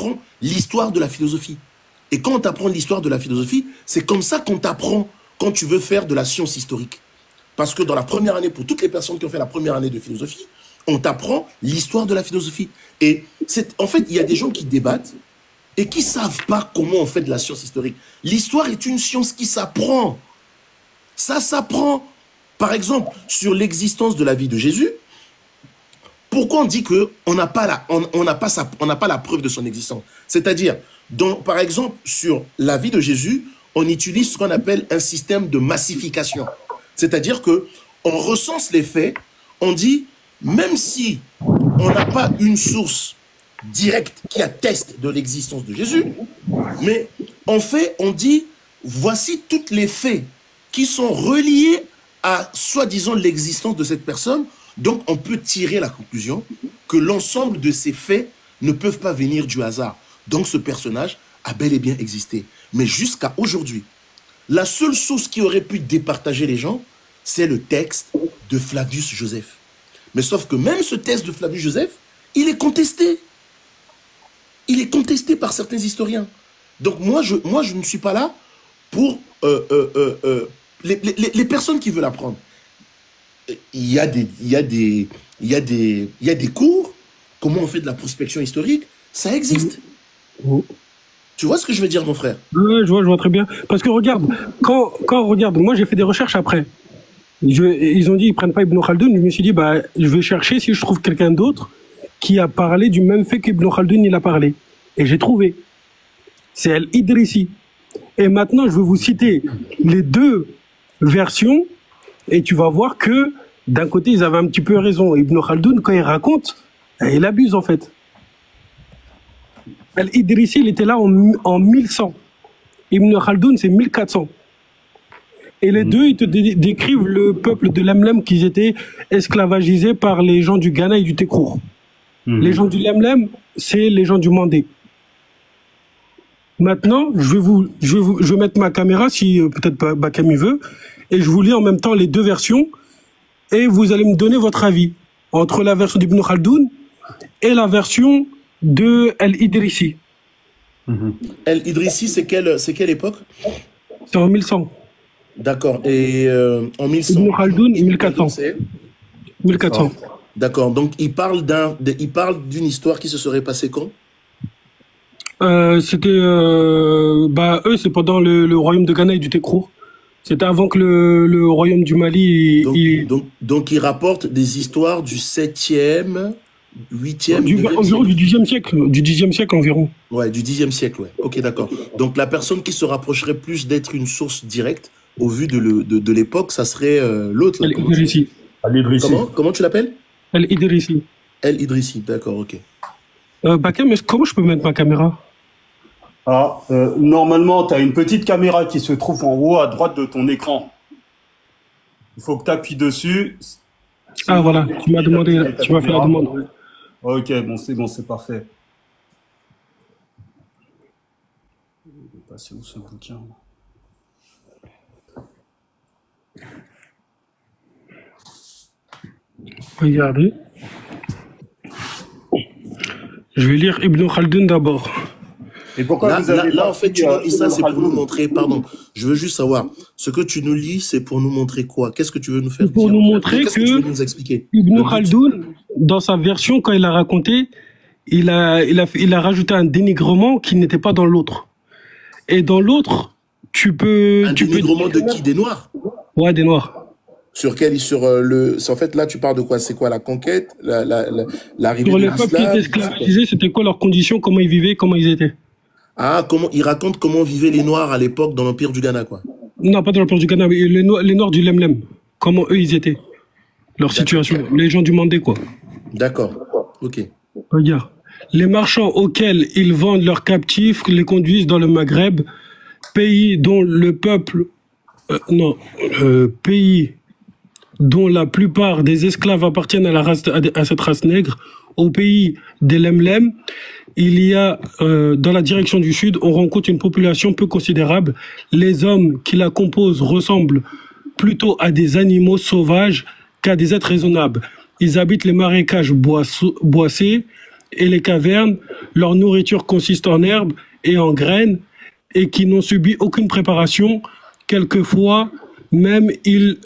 t'apprend l'histoire de la philosophie. Et quand on t'apprend l'histoire de la philosophie, c'est comme ça qu'on t'apprend quand tu veux faire de la science historique. Parce que dans la première année, pour toutes les personnes qui ont fait la première année de philosophie, on t'apprend l'histoire de la philosophie. Et en fait, il y a des gens qui débattent et qui ne savent pas comment on fait de la science historique. L'histoire est une science qui s'apprend. Ça s'apprend. Par exemple, sur l'existence de la vie de Jésus, pourquoi on dit qu'on n'a pas la preuve de son existence? C'est-à-dire, par exemple, sur la vie de Jésus, on utilise ce qu'on appelle un système de massification. C'est-à-dire qu'on recense les faits, on dit, même si on n'a pas une source directe qui atteste de l'existence de Jésus, mais en fait, on dit, voici tous les faits qui sont reliés à, soi-disant, l'existence de cette personne. Donc, on peut tirer la conclusion que l'ensemble de ces faits ne peuvent pas venir du hasard. Donc, ce personnage a bel et bien existé. Mais jusqu'à aujourd'hui, la seule source qui aurait pu départager les gens, c'est le texte de Flavius Joseph. Mais sauf que même ce texte de Flavius Joseph, il est contesté. Il est contesté par certains historiens. Donc, moi, je ne suis pas là pour les personnes qui veulent apprendre. Il y a des cours, comment on fait de la prospection historique, ça existe. Tu vois ce que je veux dire, mon frère? Oui, je vois très bien. Parce que regarde, quand on regarde, moi j'ai fait des recherches après. Ils ont dit ils prennent pas Ibn Khaldoun, je me suis dit bah je vais chercher si je trouve quelqu'un d'autre qui a parlé du même fait qu'Ibn Khaldoun il a parlé. Et j'ai trouvé. C'est Al-Idrissi. Et maintenant je vais vous citer les deux versions et tu vas voir que d'un côté ils avaient un petit peu raison. Ibn Khaldoun quand il raconte, il abuse en fait. Al-Idrissi il était là en 1100. Ibn Khaldoun c'est 1400. Et les deux, ils te décrivent le peuple de Lemlem qu'ils étaient esclavagisés par les gens du Ghana et du Tekrour. Les gens du Lemlem, c'est les gens du Mandé. Maintenant, je vais mettre ma caméra si peut-être Bakam y veut, et je vous lis en même temps les deux versions, et vous allez me donner votre avis entre la version d'Ibn Khaldoun et la version de Al-Idrissi. Al-Idrissi, c'est quelle époque? C'est en 1100. D'accord. Et en 1100. Ibn Khaldoun, 1400. 1400. D'accord. Donc, il parle d'une histoire qui se serait passée quand? C'était, eux, c'est pendant le royaume de Ghana et du Tekrour. C'était avant que le royaume du Mali. Donc, il rapporte des histoires du 7e, 8e. Environ du 10e siècle. Du 10e siècle environ. Ouais, du 10e siècle, ouais. Ok, d'accord. Donc, la personne qui se rapprocherait plus d'être une source directe, au vu de l'époque, ça serait l'autre. Al-Idrissi. Comment tu l'appelles? Al-Idrissi. Al-Idrissi, d'accord, ok. Bakam, comment je peux mettre ma caméra? Normalement, tu as une petite caméra qui se trouve en haut à droite de ton écran. Il faut que tu appuies dessus. Voilà, tu m'as demandé, tu m'as fait la demande. Ouais. Ok, bon, c'est parfait. Il est passé où ce bouquin? Regardez. Je vais lire Ibn Khaldoun d'abord. Et pourquoi là, en fait, tu nous lis ça, c'est pour nous montrer, pardon, je veux juste savoir, ce que tu nous lis, c'est pour nous montrer quoi? Qu'est-ce que tu veux nous faire dire? Pour nous montrer que tu veux nous expliquer? Ibn Khaldoun, dans sa version, quand il a raconté, il a rajouté un dénigrement qui n'était pas dans l'autre. Et dans l'autre, tu peux... Un dénigrement de qui? Des Noirs? Ouais, des Noirs. En fait, là, tu parles de quoi? C'est quoi, la conquête, l'arrivée sur de les peuples qui l'islam? étaient esclavagisés, c'était quoi leurs conditions, comment ils vivaient, comment ils étaient? Il raconte comment vivaient les Noirs à l'époque dans l'Empire du Ghana, quoi. Non, pas dans l'Empire du Ghana, mais les Noirs du Lemlem. Comment eux, ils étaient? Leur situation. Les gens du Mandé, quoi. D'accord. Ok. Regarde. Les marchands auxquels ils vendent leurs captifs les conduisent dans le Maghreb, pays dont le peuple... pays dont la plupart des esclaves appartiennent à cette race nègre, au pays des Lemlem, il y a, dans la direction du sud, on rencontre une population peu considérable. Les hommes qui la composent ressemblent plutôt à des animaux sauvages qu'à des êtres raisonnables. Ils habitent les marécages boisés et les cavernes, leur nourriture consiste en herbes et en graines, et qui n'ont subi aucune préparation. Quelquefois, même ils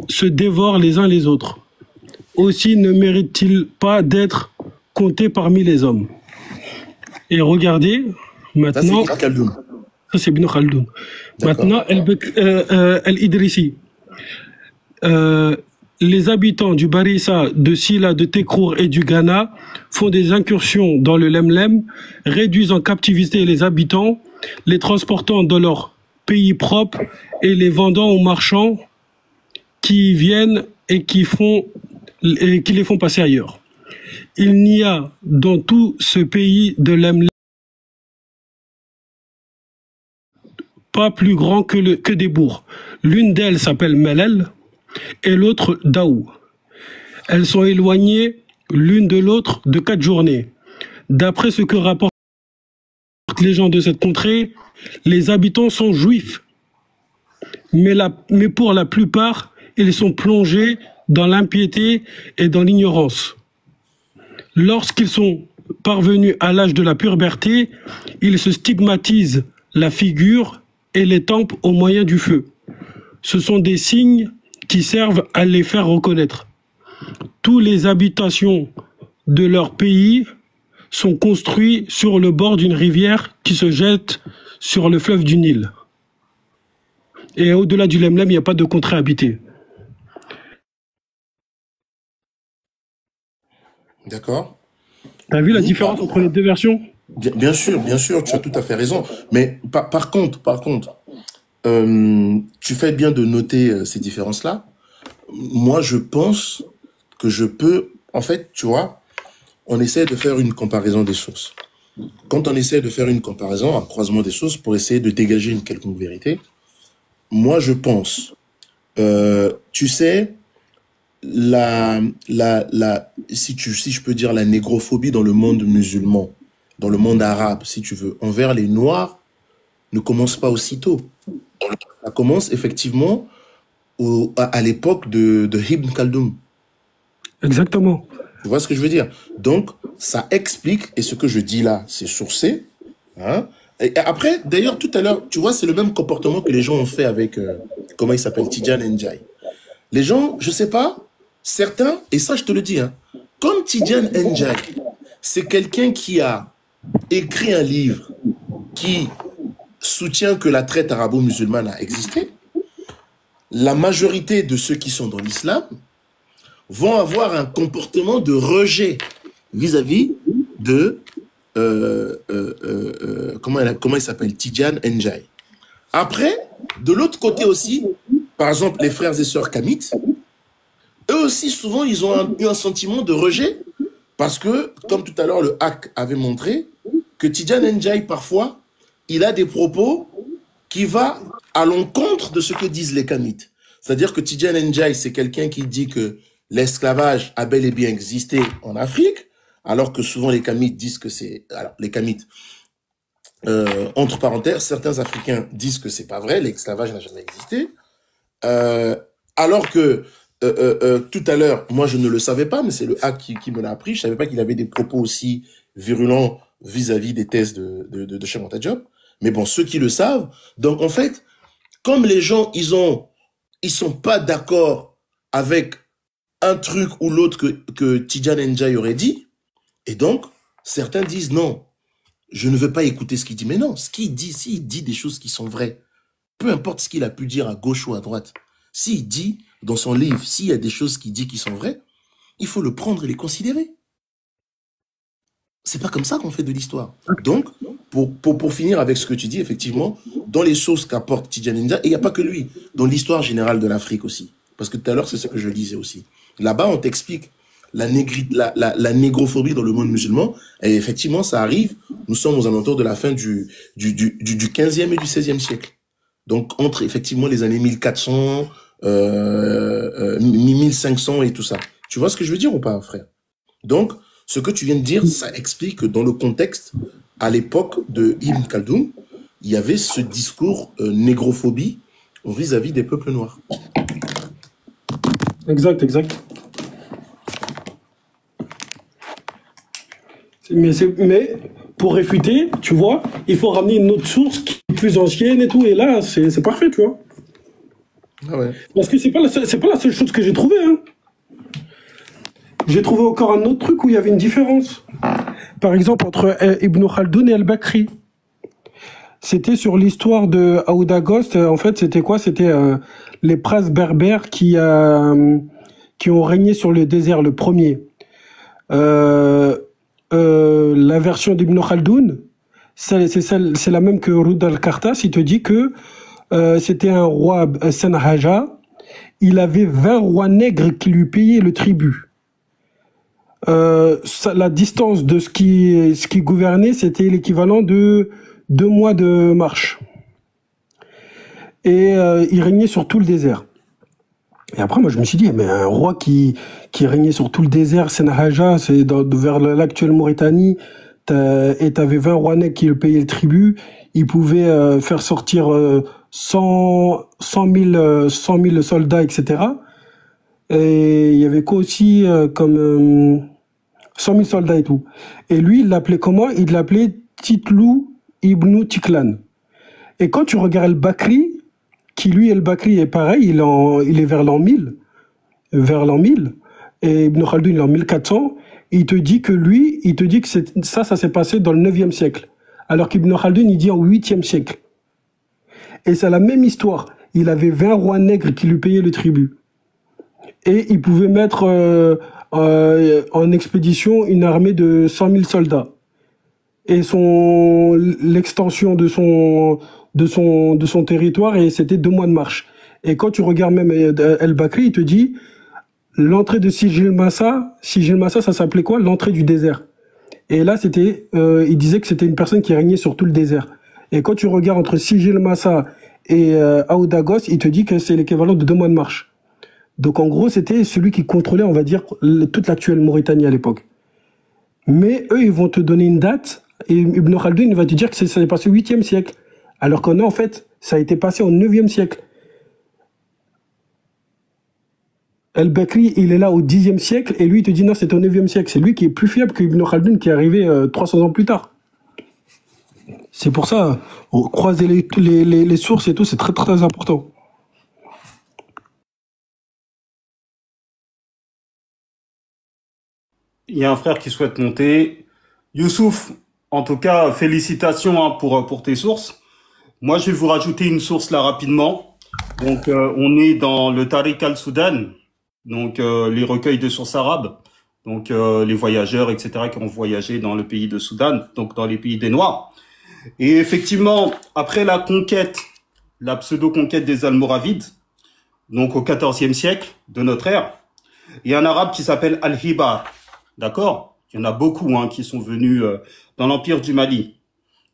se dévorent les uns les autres. Aussi ne méritent-ils pas d'être comptés parmi les hommes. Et regardez, maintenant... Ça, c'est Khaldoun. Ça, c'est Ibn Khaldoun. Maintenant, El-Idrissi. Les habitants du Barissa, de Silla, de Tekrour et du Ghana font des incursions dans le Lemlem, réduisent en captivité les habitants, les transportant dans leur pays propre et les vendant aux marchands qui viennent et qui les font passer ailleurs. Il n'y a dans tout ce pays de Lemlem pas plus grand que des bourgs. L'une d'elles s'appelle Melel et l'autre Daou. Elles sont éloignées l'une de l'autre de 4 journées. D'après ce que rapportent les gens de cette contrée, les habitants sont juifs. Mais pour la plupart, ils sont plongés dans l'impiété et dans l'ignorance. Lorsqu'ils sont parvenus à l'âge de la puberté, ils se stigmatisent la figure et les tempes au moyen du feu. Ce sont des signes qui servent à les faire reconnaître. Toutes les habitations de leur pays sont construites sur le bord d'une rivière qui se jette sur le fleuve du Nil. Et au-delà du Lemlem, il n'y a pas de contrée habitée. D'accord. T'as vu la différence entre les deux versions? Bien sûr, tu as tout à fait raison. Mais par contre, tu fais bien de noter ces différences-là. Moi, je pense que je peux... En fait, tu vois, on essaie de faire une comparaison des sources. Quand on essaie de faire une comparaison, un croisement des sources pour essayer de dégager une quelconque vérité, moi, je pense, tu sais, si je peux dire la négrophobie dans le monde musulman, dans le monde arabe, si tu veux, envers les Noirs, ne commence pas aussitôt. Ça commence effectivement à l'époque de Ibn Khaldoun. Exactement. Tu vois ce que je veux dire? Donc, ça explique, et ce que je dis là, c'est sourcé. Hein? Et après, d'ailleurs, tout à l'heure, tu vois, c'est le même comportement que les gens ont fait avec, comment il s'appelle, Tidjane Ndiaye. Les gens, je sais pas, certains, et ça je te le dis, hein, comme Tidjane Ndiaye, c'est quelqu'un qui a écrit un livre qui soutient que la traite arabo-musulmane a existé, la majorité de ceux qui sont dans l'islam vont avoir un comportement de rejet vis-à-vis de comment il s'appelle, Tidjane Ndiaye. Après, de l'autre côté aussi, par exemple, les frères et sœurs kamites, eux aussi, souvent, ils ont eu un sentiment de rejet parce que, comme tout à l'heure, le hack avait montré que Tidjane Ndiaye, parfois, il a des propos qui vont à l'encontre de ce que disent les kamites. C'est-à-dire que Tidjane Ndiaye, c'est quelqu'un qui dit que l'esclavage a bel et bien existé en Afrique, alors que souvent les kamites disent que c'est... Alors, les kamites, entre parenthèses, certains Africains disent que c'est pas vrai, l'esclavage n'a jamais existé. Alors que tout à l'heure, moi je ne le savais pas, mais c'est le hack qui me l'a appris. Je savais pas qu'il avait des propos aussi virulents vis-à-vis des thèses de Cheikh Anta Diop. Mais bon, ceux qui le savent. Donc en fait, comme les gens, ils sont pas d'accord avec un truc ou l'autre que Tidjane Ndiaye aurait dit, et donc certains disent non, je ne veux pas écouter ce qu'il dit. Mais non, ce qu'il dit, s'il dit des choses qui sont vraies, peu importe ce qu'il a pu dire à gauche ou à droite, s'il dit dans son livre, s'il y a des choses qu'il dit qui sont vraies, il faut le prendre et les considérer. C'est pas comme ça qu'on fait de l'histoire. Donc, pour finir avec ce que tu dis, effectivement, dans les sources qu'apporte Tidjane Ndiaye, et il n'y a pas que lui, dans l'histoire générale de l'Afrique aussi. Parce que tout à l'heure, c'est ce que je disais aussi. Là-bas, on t'explique la négrophobie dans le monde musulman, et effectivement, ça arrive, nous sommes aux alentours de la fin du 15e et du 16e siècle. Donc, entre effectivement les années 1400, 1500 et tout ça. Tu vois ce que je veux dire ou pas, frère? Donc, ce que tu viens de dire, ça explique que dans le contexte, à l'époque de Ibn Khaldoun, il y avait ce discours négrophobie vis-à-vis des peuples noirs. Exact. Mais pour réfuter, tu vois, il faut ramener une autre source qui est plus ancienne et tout. Et là, c'est parfait, tu vois. Ah ouais. Parce que c'est pas la seule chose que j'ai trouvée, hein. J'ai trouvé encore un autre truc où il y avait une différence. Par exemple, entre Ibn Khaldoun et Al-Bakri. C'était sur l'histoire de Aouda Ghost. En fait, c'était quoi? C'était les princes berbères qui ont régné sur le désert, le premier. La version d'Ibn Khaldoun, c'est la même que Rud al-Kartas. Il te dit que c'était un roi Sanhaja. Il avait 20 rois nègres qui lui payaient le tribut. La distance de ce qui gouvernait, c'était l'équivalent de 2 mois de marche. Et il régnait sur tout le désert. Et après, moi, je me suis dit, mais un roi qui régnait sur tout le désert, Senhaja, c'est vers l'actuelle Mauritanie, et t'avais 20 rois nègres qui lui payaient le tribut, il pouvait faire sortir 100 000 soldats, etc. Et il y avait quoi aussi comme 100 000 soldats et tout. Et lui, il l'appelait comment? Il l'appelait Titlou ibn Tiklan. Et quand tu regardes el-Bakri, qui lui, el-Bakri est pareil, il est vers l'an 1000, et Ibn Khaldoun il est en 1400, il te dit que ça s'est passé dans le 9e siècle. Alors qu'Ibn Khaldoun, il dit en 8e siècle. Et c'est la même histoire. Il avait 20 rois nègres qui lui payaient le tribut. Et il pouvait mettre en expédition une armée de 100 000 soldats. Et l'extension de son territoire, et c'était 2 mois de marche. Et quand tu regardes même El-Bakri, il te dit l'entrée de Sijil Massa, ça s'appelait quoi? L'entrée du désert. Et là, il disait que c'était une personne qui régnait sur tout le désert. Et quand tu regardes entre Sijil Massa et Aouda Ghost, il te dit que c'est l'équivalent de 2 mois de marche. Donc en gros, c'était celui qui contrôlait, on va dire, toute l'actuelle Mauritanie à l'époque. Mais eux, ils vont te donner une date, et Ibn Khaldoun il va te dire que ça s'est passé au 8e siècle. Alors que non, en fait, ça a été passé au 9e siècle. El-Bakri, il est là au 10e siècle, et lui, il te dit non, c'est au 9e siècle. C'est lui qui est plus fiable que Ibn Khaldoun qui est arrivé 300 ans plus tard. C'est pour ça, croiser les sources et tout, c'est très très important. Il y a un frère qui souhaite monter. Youssouf, en tout cas, félicitations hein, pour tes sources. Moi, je vais vous rajouter une source là rapidement. Donc, on est dans le Tariq al-Soudan, donc les recueils de sources arabes, donc les voyageurs, etc., qui ont voyagé dans le pays de Soudan, donc dans les pays des Noirs. Et effectivement, après la conquête, la pseudo-conquête des Almoravides, donc au XIVe siècle de notre ère, il y a un arabe qui s'appelle Al-Hibar. D'accord? Il y en a beaucoup hein, qui sont venus dans l'Empire du Mali.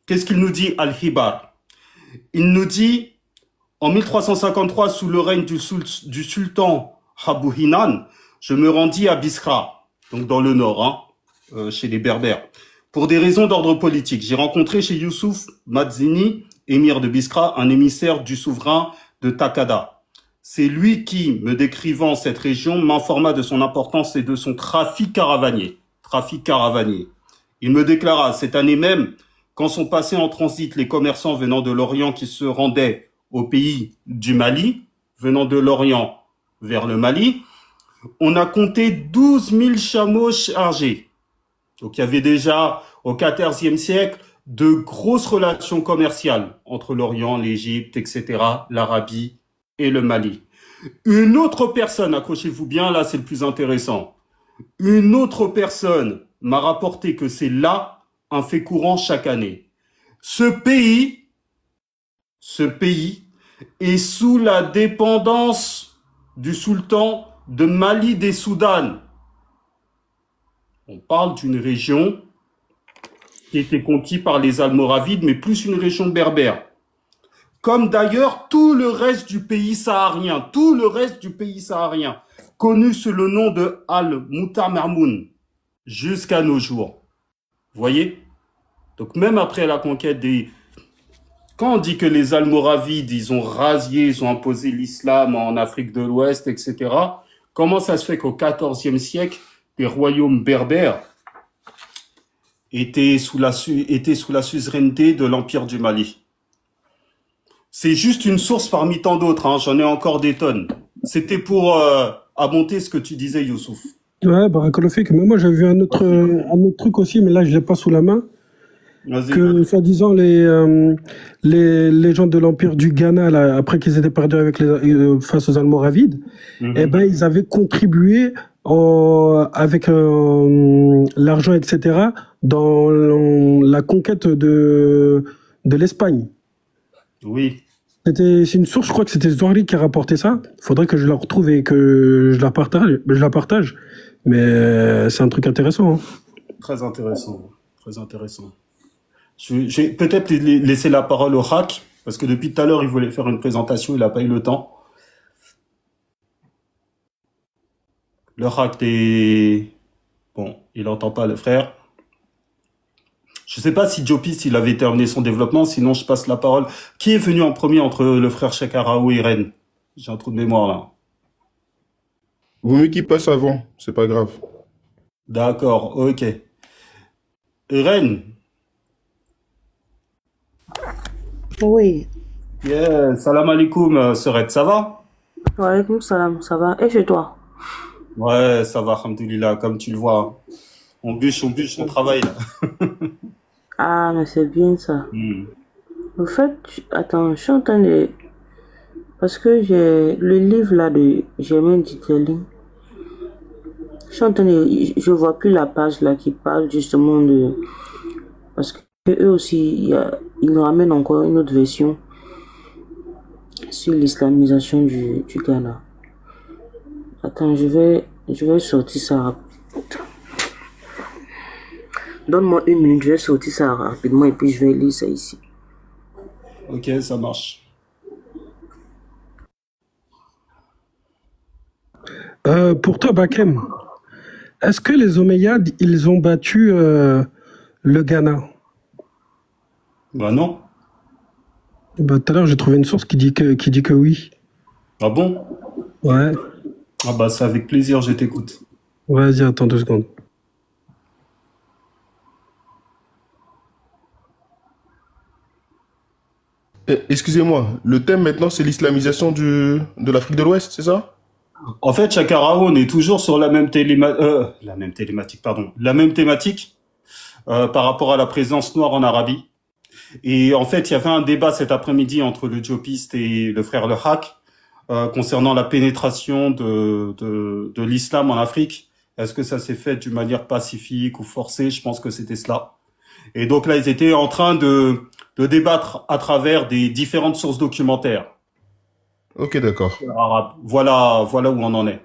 Qu'est-ce qu'il nous dit, Al-Hibar? Il nous dit, en 1353, sous le règne du sultan Abou Hinan, je me rendis à Biskra, donc dans le nord, hein, chez les Berbères, pour des raisons d'ordre politique. J'ai rencontré chez Youssouf Madzini, émir de Biskra, un émissaire du souverain de Takada. C'est lui qui, me décrivant cette région, m'informa de son importance et de son trafic caravanier. Il me déclara, cette année même, quand sont passés en transit les commerçants venant de l'Orient qui se rendaient au pays du Mali, venant de l'Orient vers le Mali, on a compté 12 000 chameaux chargés. Donc il y avait déjà, au XIVe siècle, de grosses relations commerciales entre l'Orient, l'Égypte, etc., l'Arabie et le Mali. Une autre personne, accrochez-vous bien, là c'est le plus intéressant, une autre personne m'a rapporté que c'est là un fait courant chaque année. Ce pays est sous la dépendance du sultan de Mali des Soudan. On parle d'une région qui était conquise par les Almoravides, mais plus une région berbère. Comme d'ailleurs tout le reste du pays saharien, connu sous le nom de Al-Mutamarmoun, jusqu'à nos jours. Vous voyez? Donc même après la conquête des... Quand on dit que les Almoravides, ils ont rasié, ils ont imposé l'islam en Afrique de l'Ouest, etc., comment ça se fait qu'au XIVe siècle, les royaumes berbères, était sous la suzeraineté de l'Empire du Mali. C'est juste une source parmi tant d'autres, hein, j'en ai encore des tonnes. C'était pour abonder ce que tu disais, Youssouf. Ouais, barakallahu fik. Mais moi, j'ai vu un autre truc aussi, mais là, je l'ai pas sous la main. Vas-y. Que, soi-disant, les gens de l'Empire du Ghana, là, après qu'ils étaient perdus avec face aux Almoravides, eh ben, ils avaient contribué avec l'argent, etc., dans la conquête de l'Espagne. Oui. C'est une source, je crois que c'était Zohri qui a rapporté ça. Faudrait que je la retrouve et que je la partage. Mais c'est un truc intéressant. Hein. Très intéressant. Très intéressant. Je vais peut-être laisser la parole au Hack, parce que depuis tout à l'heure, il voulait faire une présentation, il n'a pas eu le temps. Le Hack, bon, il n'entend pas le frère. Je ne sais pas si Diopis, il avait terminé son développement, sinon je passe la parole. Qui est venu en premier entre le frère Chekaraou et Ren? J'ai un trou de mémoire là. Vaut mieux qu'il passe avant, c'est pas grave. D'accord, ok. Ren? Oui. Yeah, salam alaikum, Seret, ça va? Wa alaykoum salam, ça va? Et chez toi? Ouais, ça va, alhamdoulilah, comme tu le vois. On bûche, on travaille là. Ah, mais c'est bien ça. En fait, attends, je suis en train de... Parce que j'ai le livre là de Germain Ditelling. Je suis en train de... Je vois plus la page là qui parle justement de... Parce que eux aussi, ils nous ramènent encore une autre version sur l'islamisation du Ghana. Attends, je vais sortir ça rapidement. Donne-moi une minute, je vais sortir ça rapidement et puis je vais lire ça ici. Ok, ça marche. Pour toi, Bakem, est-ce que les Omeyyades, ils ont battu le Ghana? Bah non. Bah, tout à l'heure, j'ai trouvé une source qui dit que oui. Ah bon? Ouais. Ah bah c'est avec plaisir, je t'écoute. Vas-y, attends 2 secondes. Excusez-moi, le thème maintenant c'est l'islamisation de l'Afrique de l'Ouest, c'est ça? En fait, Chakaraou, on est toujours sur la même thématique par rapport à la présence noire en Arabie. Et en fait, il y avait un débat cet après-midi entre le Diopiste et le frère Le Hack concernant la pénétration de l'islam en Afrique. Est-ce que ça s'est fait d'une manière pacifique ou forcée? Je pense que c'était cela. Et donc là, ils étaient en train de débattre à travers des différentes sources documentaires. Ok, d'accord. Voilà où on en est.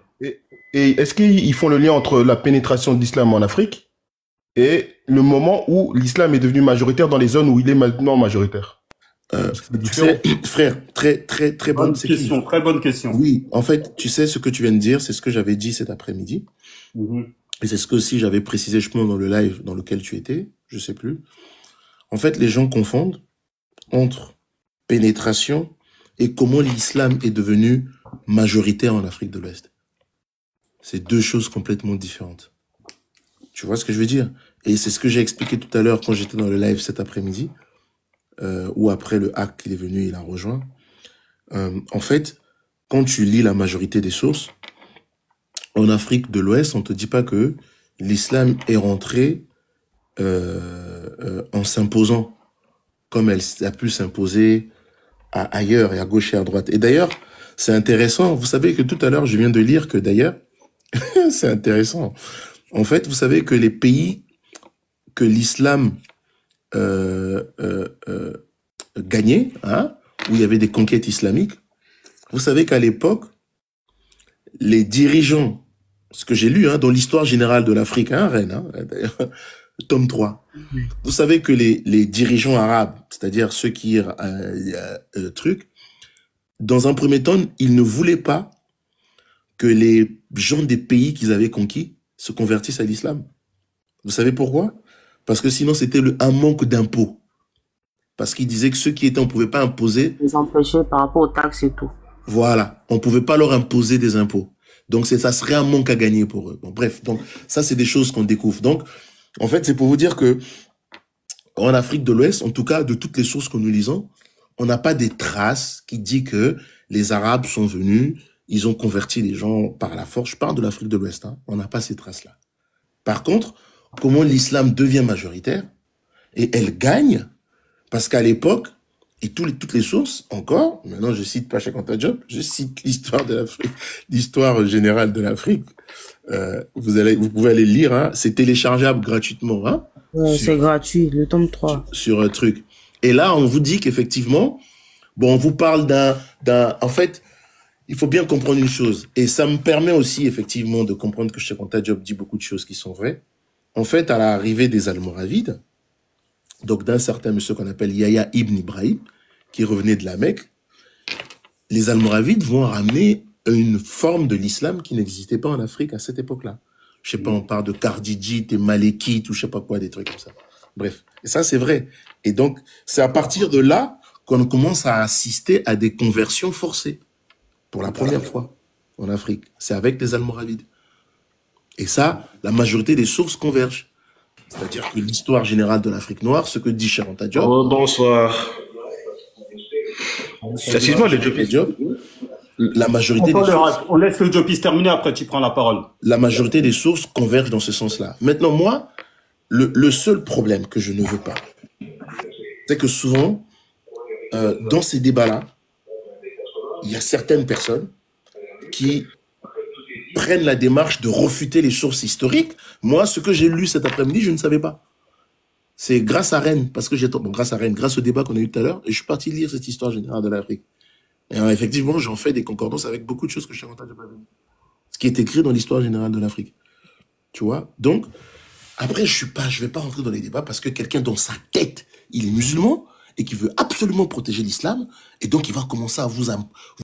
Et est-ce qu'ils font le lien entre la pénétration de l'islam en Afrique et le moment où l'islam est devenu majoritaire dans les zones où il est maintenant majoritaire? Frère, très bonne question. Très bonne question. Oui, en fait, tu sais ce que tu viens de dire, c'est ce que j'avais dit cet après-midi. Et c'est ce que aussi j'avais précisé, je pense, dans le live dans lequel tu étais, je sais plus. En fait, les gens confondent entre pénétration et comment l'islam est devenu majoritaire en Afrique de l'Ouest. C'est 2 choses complètement différentes. Tu vois ce que je veux dire? Et c'est ce que j'ai expliqué tout à l'heure quand j'étais dans le live cet après-midi, ou après le hack il est venu, il a rejoint. En fait, quand tu lis la majorité des sources, en Afrique de l'Ouest, on te dit pas que l'islam est rentré en s'imposant comme elle a pu s'imposer ailleurs et à gauche et à droite. Et d'ailleurs, c'est intéressant. Vous savez que tout à l'heure, je viens de lire que d'ailleurs, c'est intéressant. En fait, vous savez que les pays que l'islam gagnait, hein, où il y avait des conquêtes islamiques, vous savez qu'à l'époque, les dirigeants, ce que j'ai lu dans l'histoire générale de l'Afrique, Rennes, d'ailleurs, tome 3, vous savez que les dirigeants arabes, c'est-à-dire ceux qui dans un premier temps, ils ne voulaient pas que les gens des pays qu'ils avaient conquis se convertissent à l'islam. Vous savez pourquoi? Parce que sinon, c'était un manque d'impôts. Parce qu'ils disaient que ceux qui étaient, on ne pouvait pas imposer... Les empêcher par rapport aux taxes et tout. Voilà, on ne pouvait pas leur imposer des impôts. Donc, ça serait un manque à gagner pour eux. Bon, bref, donc ça, c'est des choses qu'on découvre. Donc, En fait, c'est pour vous dire que en Afrique de l'Ouest, en tout cas, de toutes les sources que nous lisons, on n'a pas des traces qui disent que les Arabes sont venus, ils ont converti les gens par la force. Je parle de l'Afrique de l'Ouest, hein. On n'a pas ces traces-là. Par contre, comment l'islam devient majoritaire et elle gagne, parce qu'à l'époque, et toutes les sources, encore, maintenant je cite pas Cheikh Anta Diop, je cite l'histoire de l'Afrique, l'histoire générale de l'Afrique. Vous pouvez aller lire, hein, c'est téléchargeable gratuitement, hein. Ouais, c'est gratuit, le tome 3. Sur un truc. Et là, on vous dit qu'effectivement, bon, on vous parle en fait, il faut bien comprendre une chose. Et ça me permet aussi, effectivement, de comprendre que Cheikh Anta Diop dit beaucoup de choses qui sont vraies. En fait, à l'arrivée des Almoravides, donc d'un certain monsieur qu'on appelle Yahya ibn Ibrahim, qui revenait de la Mecque, les Almoravides vont ramener une forme de l'islam qui n'existait pas en Afrique à cette époque-là. Je sais pas, on parle de Kardijite et Malékite ou je sais pas quoi, des trucs comme ça. Bref, et ça c'est vrai. Et donc, c'est à partir de là qu'on commence à assister à des conversions forcées pour la première fois en Afrique. C'est avec les Almoravides. Et ça, la majorité des sources convergent. C'est-à-dire que l'histoire générale de l'Afrique noire, ce que dit Cheikh Anta Diop. Oh, bonsoir. Excuse-moi, le Diop. La majorité des sources, on laisse le Jopis terminer, après tu prends la parole. la majorité des sources convergent dans ce sens-là. Maintenant, moi, le seul problème que je ne veux pas, c'est que souvent, dans ces débats-là, il y a certaines personnes qui prennent la démarche de refuter les sources historiques. Moi, ce que j'ai lu cet après-midi, je ne savais pas. C'est grâce à Rennes, parce que grâce au débat qu'on a eu tout à l'heure, et je suis parti lire cette histoire générale de l'Afrique. Et effectivement, j'en fais des concordances avec beaucoup de choses que je n'ai pas vues. Ce qui est écrit dans l'histoire générale de l'Afrique. Tu vois? Donc, après, je vais pas rentrer dans les débats parce que quelqu'un dans sa tête, il est musulman et qui veut absolument protéger l'islam, et donc il va commencer à vous